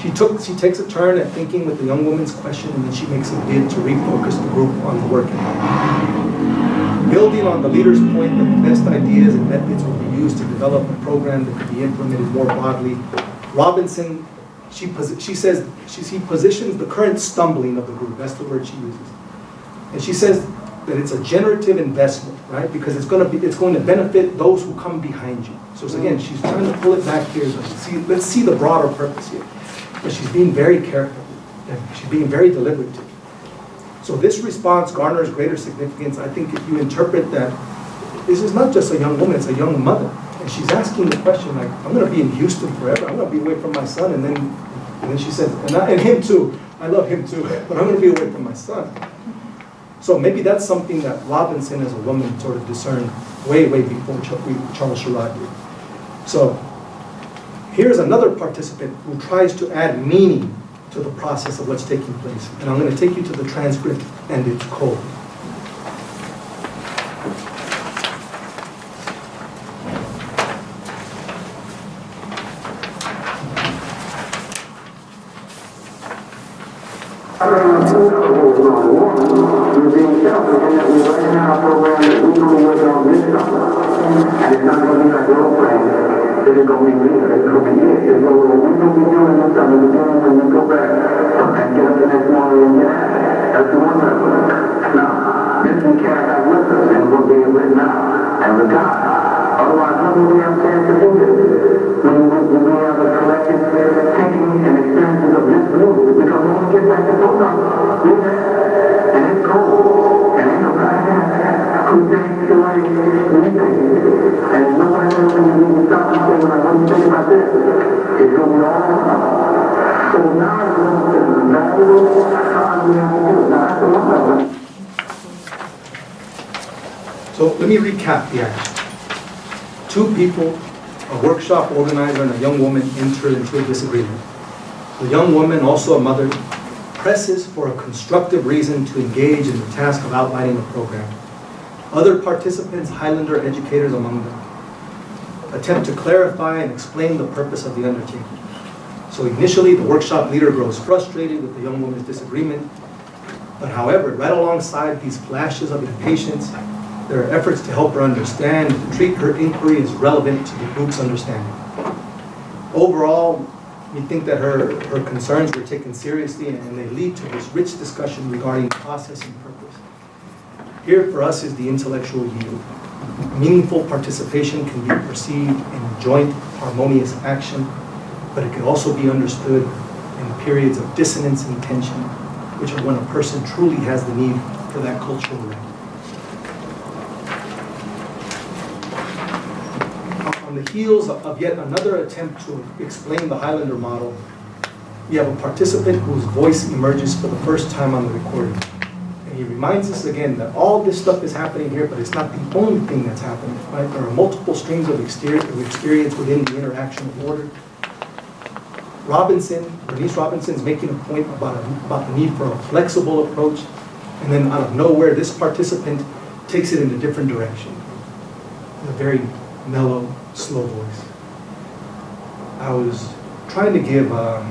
She takes a turn at thinking with the young woman's question, and then she makes a bid to refocus the group on the work. Building on the leader's point that the best ideas and methods would be used to develop a program that could be implemented more broadly, Robinson, she says, he positions the current stumbling of the group, that's the word she uses. And she says that it's a generative investment, right? Because it's going to benefit those who come behind you. So again, she's trying to pull it back here. Let's see the broader purpose here. But she's being very careful, and she's being very deliberative. So this response garners greater significance, I think, if you interpret that this is not just a young woman, it's a young mother. And she's asking the question, like, I'm going to be in Houston forever, I'm going to be away from my son, and then she says, and him too, I love him too, but I'm going to be away from my son. So maybe that's something that Robinson as a woman sort of discerned way before Charles Sherrod did. So here's another participant who tries to add meaning to the process of what's taking place. And I'm going to take you to the transcript and its code. We're being selfish in that we're running our program that we only work on this summer. And it's not going to be like role playing. It's going to be real. It's going to be it. It's what we're going to be doing this summer. We're doing when we go back and get up the next morning and get at it. That's the one level. Now, this we carry that with us and we're being written out as a God. Otherwise, how do we have a chance to do this? When we have a collective thinking and experiences of this group, because when we get back to program, we're there. And it's cold, and ain't nobody who thinks the way we think. And nobody knows when you need to stop and say, what do you think about this? It's going to be all wrong. So now it's going to be valuable, how we have to do it. Now that's the one of them. So let me recap the action. Two people, a workshop organizer and a young woman, enter into a disagreement. The young woman, also a mother, presses for a constructive reason to engage in the task of outlining the program. Other participants, Highlander educators among them, attempt to clarify and explain the purpose of the undertaking. So initially, the workshop leader grows frustrated with the young woman's disagreement, but however, right alongside these flashes of impatience, there are efforts to help her understand and treat her inquiry as relevant to the group's understanding. Overall, we think that her concerns were taken seriously and they lead to this rich discussion regarding process and purpose. Here for us is the intellectual yield. Meaningful participation can be perceived in joint, harmonious action, but it can also be understood in periods of dissonance and tension, which are when a person truly has the need for that cultural right. On the heels of yet another attempt to explain the Highlander model, we have a participant whose voice emerges for the first time on the recording. And he reminds us again that all this stuff is happening here, but it's not the only thing that's happening, right? There are multiple streams of experience within the interaction of order. Bernice Robinson is making a point about the need for a flexible approach, and then out of nowhere, this participant takes it in a different direction, in a very mellow, slow voice. I was trying to give a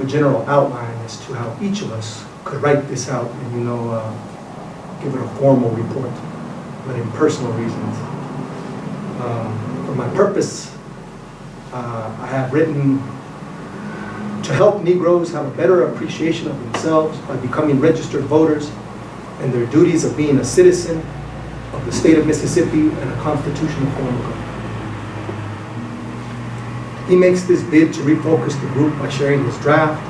general outline as to how each of us could write this out and, give it a formal report, but in personal reasons. For my purpose, I have written to help Negroes have a better appreciation of themselves by becoming registered voters and their duties of being a citizen of the state of Mississippi and a constitutional form of government. He makes this bid to refocus the group by sharing his draft,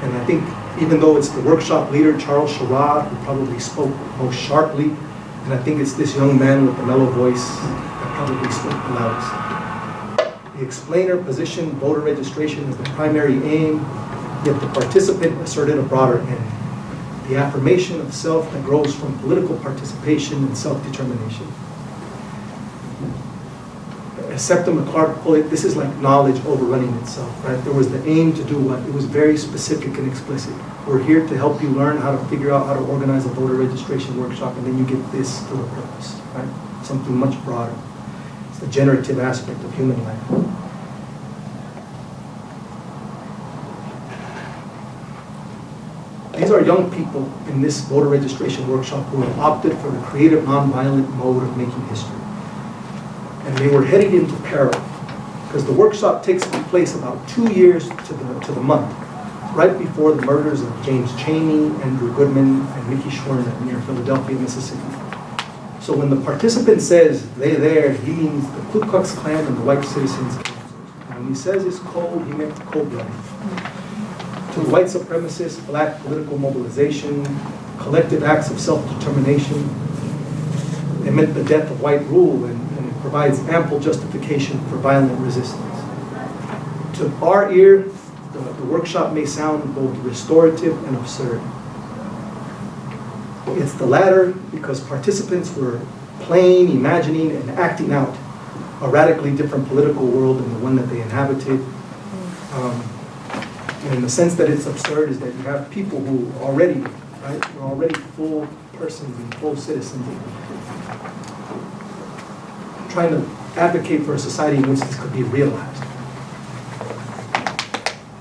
and I think even though it's the workshop leader, Charles Sherrod, who probably spoke most sharply, and I think it's this young man with the mellow voice that probably spoke the loudest. The explainer positioned voter registration as the primary aim, yet the participant asserted a broader end, the affirmation of self that grows from political participation and self-determination. As Septima Clark put it, this is like knowledge overrunning itself, right? There was the aim to do what? It was very specific and explicit. We're here to help you learn how to figure out how to organize a voter registration workshop, and then you get this for the purpose, right? Something much broader. It's the generative aspect of human life. These are young people in this voter registration workshop who have opted for the creative, nonviolent mode of making history. And they were heading into peril because the workshop takes place about 2 years to the month, right before the murders of James Chaney, Andrew Goodman, and Mickey Schwerner near Philadelphia, Mississippi. So when the participant says they there, he means the Ku Klux Klan and the white citizens councils. And when he says it's cold, he meant cold-blooded. To the white supremacists, black political mobilization, collective acts of self-determination, it meant the death of white rule, and it provides ample justification for violent resistance. To our ear, the workshop may sound both restorative and absurd. It's the latter because participants were playing, imagining, and acting out a radically different political world than the one that they inhabited. And the sense that it's absurd is that you have people who already, right, are already full persons and full citizens, trying to advocate for a society in which this could be realized.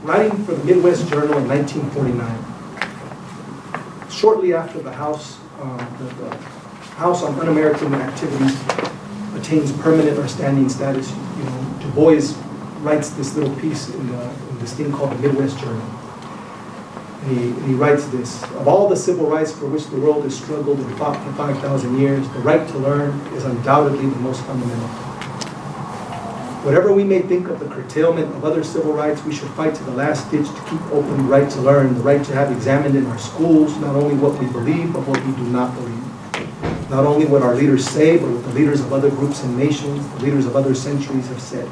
Writing for the Midwest Journal in 1949, shortly after the House on Un-American Activities attains permanent or standing status, Du Bois writes this little piece in this thing called the Midwest Journal. And he writes this: of all the civil rights for which the world has struggled and fought for 5,000 years, the right to learn is undoubtedly the most fundamental. Whatever we may think of the curtailment of other civil rights, we should fight to the last ditch to keep open the right to learn, the right to have examined in our schools not only what we believe, but what we do not believe. Not only what our leaders say, but what the leaders of other groups and nations, the leaders of other centuries have said.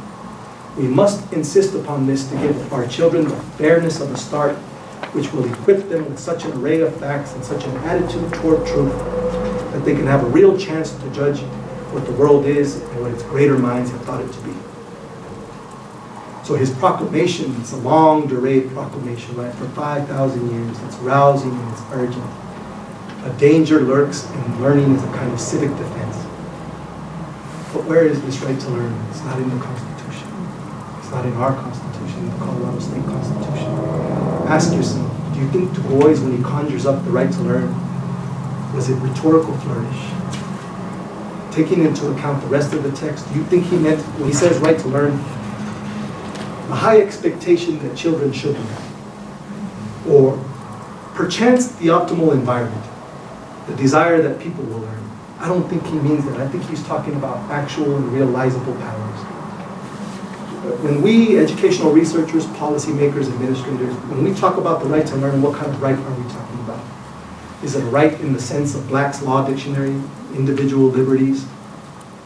We must insist upon this to give our children the fairness of a start, which will equip them with such an array of facts and such an attitude toward truth that they can have a real chance to judge what the world is and what its greater minds have thought it to be. So his proclamation, it's a long durée proclamation, right, for 5,000 years. It's rousing and it's urgent. A danger lurks in learning as a kind of civic defense. But where is this right to learn? It's not in the Constitution. It's not in our Constitution, the Colorado State Constitution. Ask yourself, do you think Du Bois, when he conjures up the right to learn, was it rhetorical flourish? Taking into account the rest of the text, do you think he meant, when he says right to learn, a high expectation that children should learn? Or perchance the optimal environment, the desire that people will learn? I don't think he means that. I think he's talking about actual and realizable powers. When we, educational researchers, policymakers, administrators, when we talk about the right to learn, what kind of right are we talking about? Is it a right in the sense of Black's Law Dictionary, individual liberties,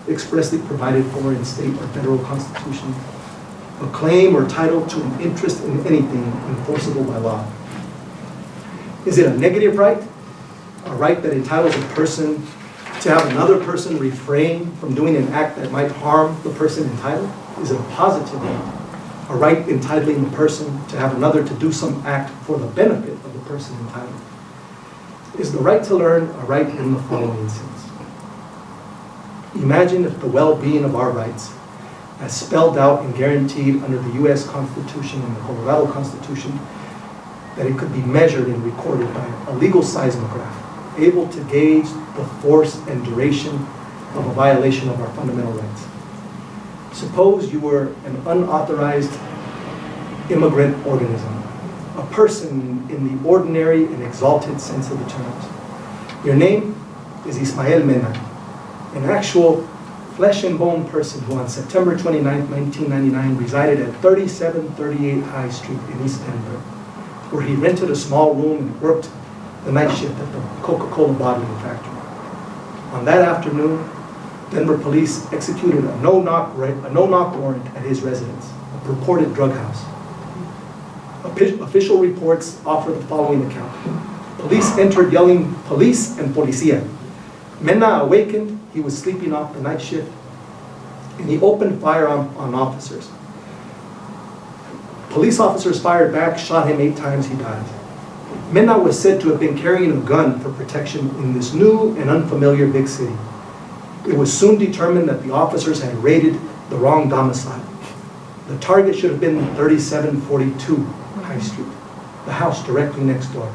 expressly provided for in state or federal constitution? A claim or title to an interest in anything enforceable by law? Is it a negative right? A right that entitles a person to have another person refrain from doing an act that might harm the person entitled? Is it a positive right? A right entitling the person to have another to do some act for the benefit of the person entitled? Is the right to learn a right in the following sense? Imagine if the well-being of our rights, as spelled out and guaranteed under the U.S. Constitution and the Colorado Constitution, that it could be measured and recorded by a legal seismograph, able to gauge the force and duration of a violation of our fundamental rights. Suppose you were an unauthorized immigrant organism, a person in the ordinary and exalted sense of the terms. Your name is Ismael Mena, an actual flesh and bone person who on September 29, 1999 resided at 3738 High Street in East Denver, where he rented a small room and worked the night shift at the Coca-Cola bottling factory. On that afternoon, Denver police executed a no-knock warrant at his residence, a purported drug house. Official reports offer the following account. Police entered yelling, "Police and policía." Mena awakened, he was sleeping off the night shift, and he opened fire on officers. Police officers fired back, shot him 8 times, he died. Mena was said to have been carrying a gun for protection in this new and unfamiliar big city. It was soon determined that the officers had raided the wrong domicile. The target should have been 3742 High Street, the house directly next door.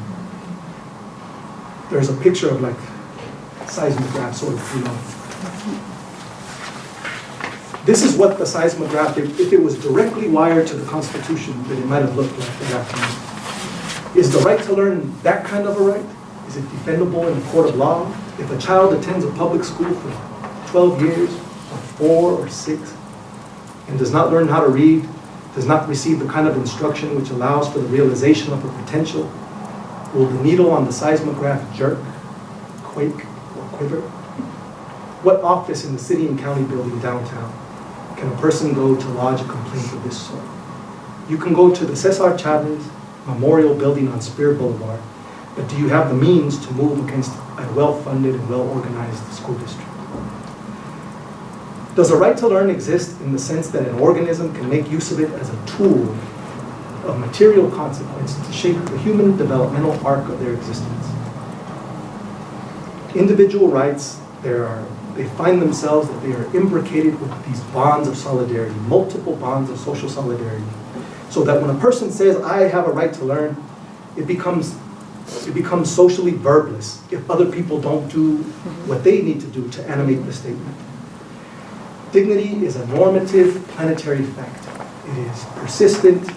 There's a picture of like seismograph sort of, you know. This is what the seismograph, if it was directly wired to the Constitution, that it might have looked like that afternoon. Is the right to learn that kind of a right? Is it defendable in a court of law? If a child attends a public school for 12 years, or 4 or 6, and does not learn how to read, does not receive the kind of instruction which allows for the realization of her potential, will the needle on the seismograph jerk, quake, or quiver? What office in the city and county building downtown can a person go to lodge a complaint of this sort? You can go to the Cesar Chavez Memorial Building on Spear Boulevard, but do you have the means to move against a well-funded and well-organized school district? Does a right to learn exist in the sense that an organism can make use of it as a tool of material consequence to shape the human developmental arc of their existence? Individual rights, they find themselves that they are imbricated with these bonds of solidarity, multiple bonds of social solidarity. So that when a person says, "I have a right to learn," it becomes socially verbless if other people don't do what they need to do to animate the statement. Dignity is a normative planetary fact. It is persistent,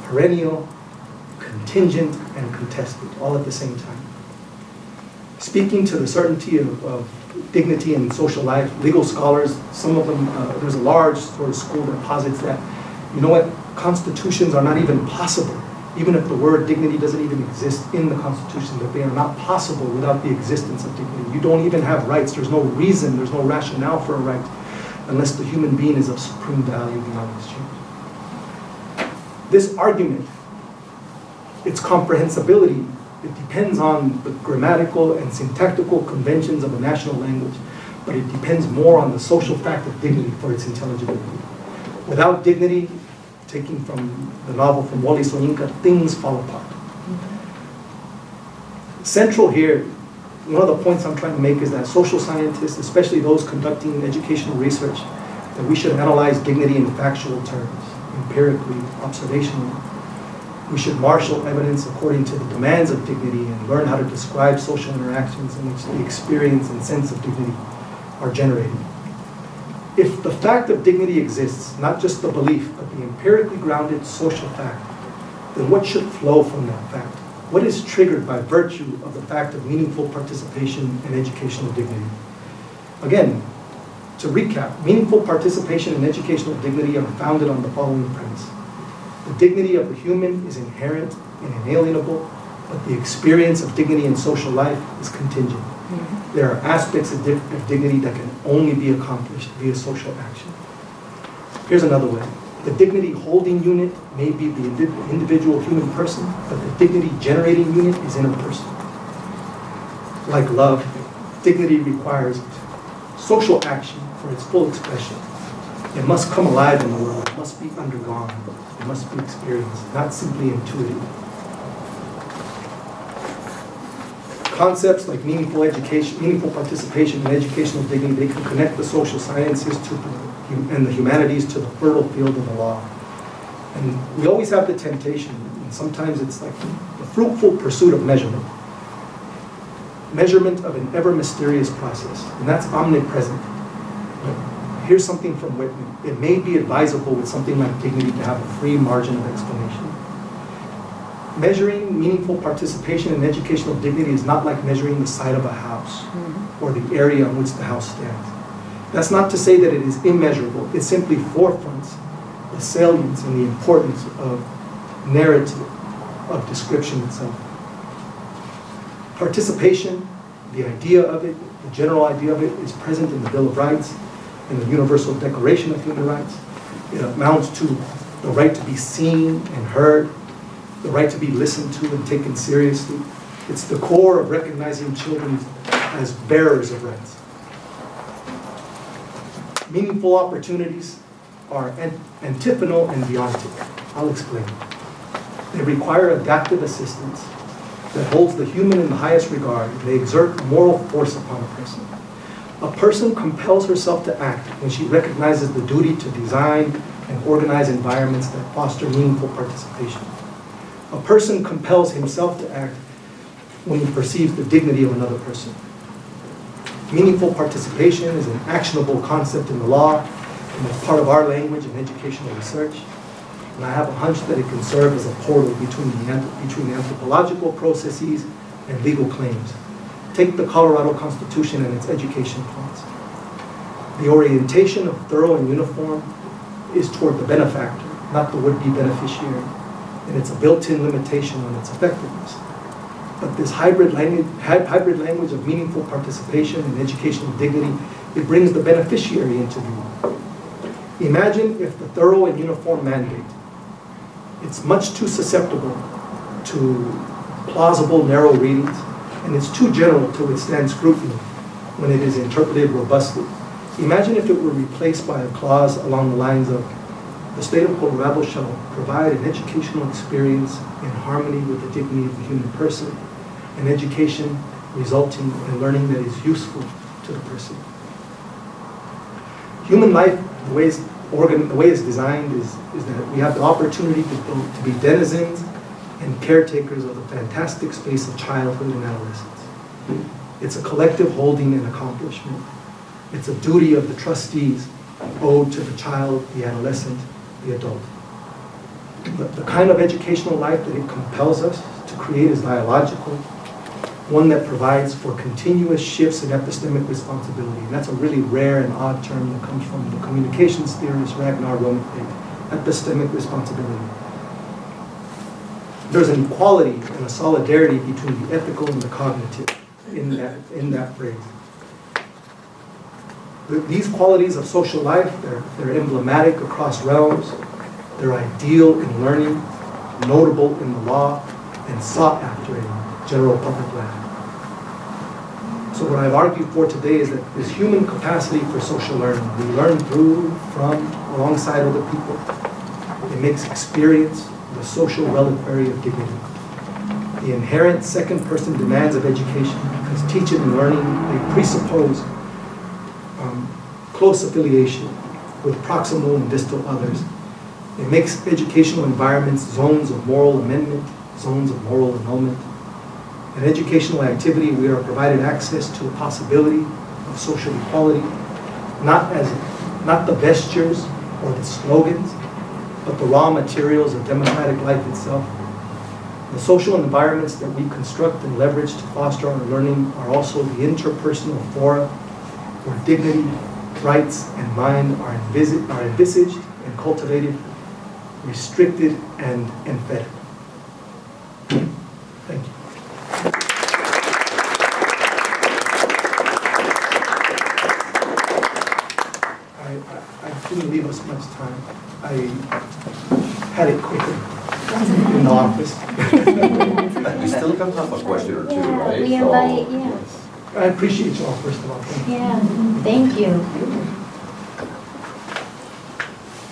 perennial, contingent, and contested, all at the same time. Speaking to the certainty of dignity in social life, legal scholars, some of them, there's a large sort of school that posits that, you know what, constitutions are not even possible, even if the word dignity doesn't even exist in the Constitution, that they are not possible without the existence of dignity. You don't even have rights. There's no reason, there's no rationale for a right unless the human being is of supreme value beyond exchange. This argument, its comprehensibility, it depends on the grammatical and syntactical conventions of a national language, but it depends more on the social fact of dignity for its intelligibility. Without dignity, taking from the novel from Wally Soyinka, things fall apart. Central here, one of the points I'm trying to make is that social scientists, especially those conducting educational research, that we should analyze dignity in factual terms, empirically, observationally. We should marshal evidence according to the demands of dignity and learn how to describe social interactions in which the experience and sense of dignity are generated. If the fact of dignity exists, not just the belief, but the empirically grounded social fact, then what should flow from that fact? What is triggered by virtue of the fact of meaningful participation in educational dignity? Again, to recap, meaningful participation in educational dignity are founded on the following premise. The dignity of the human is inherent and inalienable, but the experience of dignity in social life is contingent. There are aspects of dignity that can only be accomplished via social action. Here's another way. The dignity holding unit may be the individual human person, but the dignity generating unit is interpersonal. Like love, dignity requires social action for its full expression. It must come alive in the world. It must be undergone. It must be experienced, not simply intuitive. Concepts like meaningful education, meaningful participation in educational dignity, they can connect the social sciences and the humanities to the fertile field of the law. And we always have the temptation, and sometimes it's like the fruitful pursuit of measurement. Measurement of an ever mysterious process, and that's omnipresent. But here's something from Whitman. It may be advisable with something like dignity to have a free margin of explanation. Measuring meaningful participation in educational dignity is not like measuring the side of a house or the area on which the house stands. That's not to say that it is immeasurable. It simply forefronts the salience and the importance of narrative, of description itself. Participation, the idea of it, the general idea of it, is present in the Bill of Rights, in the Universal Declaration of Human Rights. It amounts to the right to be seen and heard, the right to be listened to and taken seriously. It's the core of recognizing children as bearers of rights. Meaningful opportunities are antiphonal and deontic. I'll explain. They require adaptive assistance that holds the human in the highest regard. They exert moral force upon a person. A person compels herself to act when she recognizes the duty to design and organize environments that foster meaningful participation. A person compels himself to act when he perceives the dignity of another person. Meaningful participation is an actionable concept in the law, and it's part of our language and educational research. And I have a hunch that it can serve as a portal between anthropological processes and legal claims. Take the Colorado Constitution and its education clause. The orientation of thorough and uniform is toward the benefactor, not the would-be beneficiary, and it's a built-in limitation on its effectiveness. But this hybrid language of meaningful participation and educational dignity, it brings the beneficiary into view. Imagine if the thorough and uniform mandate, it's much too susceptible to plausible, narrow readings, and it's too general to withstand scrutiny when it is interpreted robustly. Imagine if it were replaced by a clause along the lines of, the state of Colorado shall provide an educational experience in harmony with the dignity of the human person, an education resulting in learning that is useful to the person. Human life, the way it's designed is that we have the opportunity to be denizens and caretakers of the fantastic space of childhood and adolescence. It's a collective holding and accomplishment. It's a duty of the trustees owed to the child, the adolescent, the adult. The kind of educational life that it compels us to create is dialogical, one that provides for continuous shifts in epistemic responsibility. And that's a really rare and odd term that comes from the communications theorist Ragnar Rometvik, epistemic responsibility. There's an equality and a solidarity between the ethical and the cognitive in that phrase. These qualities of social life, they're emblematic across realms, they're ideal in learning, notable in the law, and sought after in general public life. So what I've argued for today is that this human capacity for social learning, we learn through, from, alongside other people. It makes experience the social reliquary of dignity. The inherent second-person demands of education, because teaching and learning, they presuppose close affiliation with proximal and distal others. It makes educational environments zones of moral amendment, zones of moral annulment. In educational activity, we are provided access to the possibility of social equality, not the vestures or the slogans, but the raw materials of democratic life itself. The social environments that we construct and leverage to foster our learning are also the interpersonal fora where dignity, rights, and mind are envisaged and cultivated, restricted and fed. Thank you. I didn't leave us much time. I had it quicker in the office. We still can have a question or two, Yeah, right? we invite, yeah. I appreciate you all, first of all. Thank you. Yeah, thank you.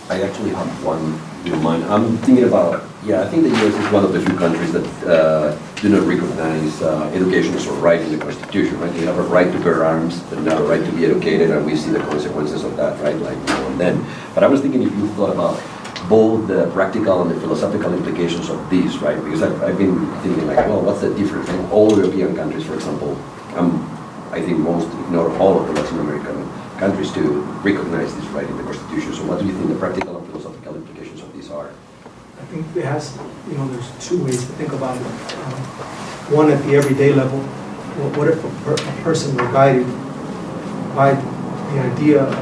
I actually have one in mind. I'm thinking about, I think the US is one of the few countries that do not recognize education as a right in the Constitution, right? You have a right to bear arms, but not a right to be educated, and we see the consequences of that, right, like now and then. But I was thinking if you thought about both the practical and the philosophical implications of this, right? Because I've been thinking like, well, what's the difference? In all European countries, for example, I think most, if not all of the Latin American countries to recognize this right in the Constitution. So what do you think the practical and philosophical implications of these are? I think it has, there's two ways to think about it. One at the everyday level. What if a person were guided by the idea of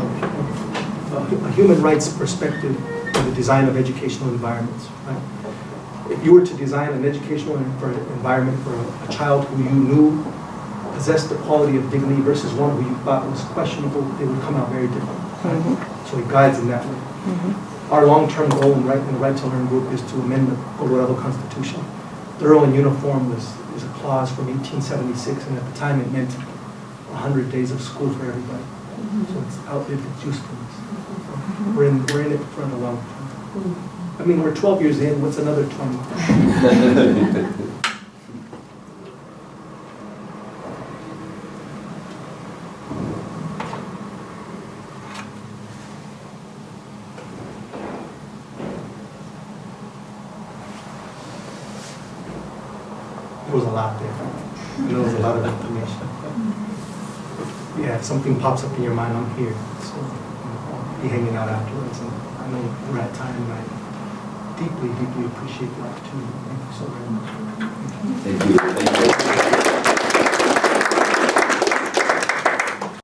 a human rights perspective in the design of educational environments, right? If you were to design an educational environment for a child who you knew possessed the quality of dignity versus one who you thought was questionable, they would come out very different. Right? So it guides in that way. Our long-term goal in the Right to Learn group is to amend the Colorado Constitution. Thorough and uniform is a clause from 1876, and at the time it meant 100 days of school for everybody. So it's outlived its usefulness. We're in it for the long term. I mean, we're 12 years in, what's another 20? There was a lot there. There was a lot of information. Yeah, if something pops up in your mind, I'm here. So I'll be hanging out afterwards. And I know we're at time, and I deeply, deeply appreciate the opportunity. Thank you so very much. Thank you.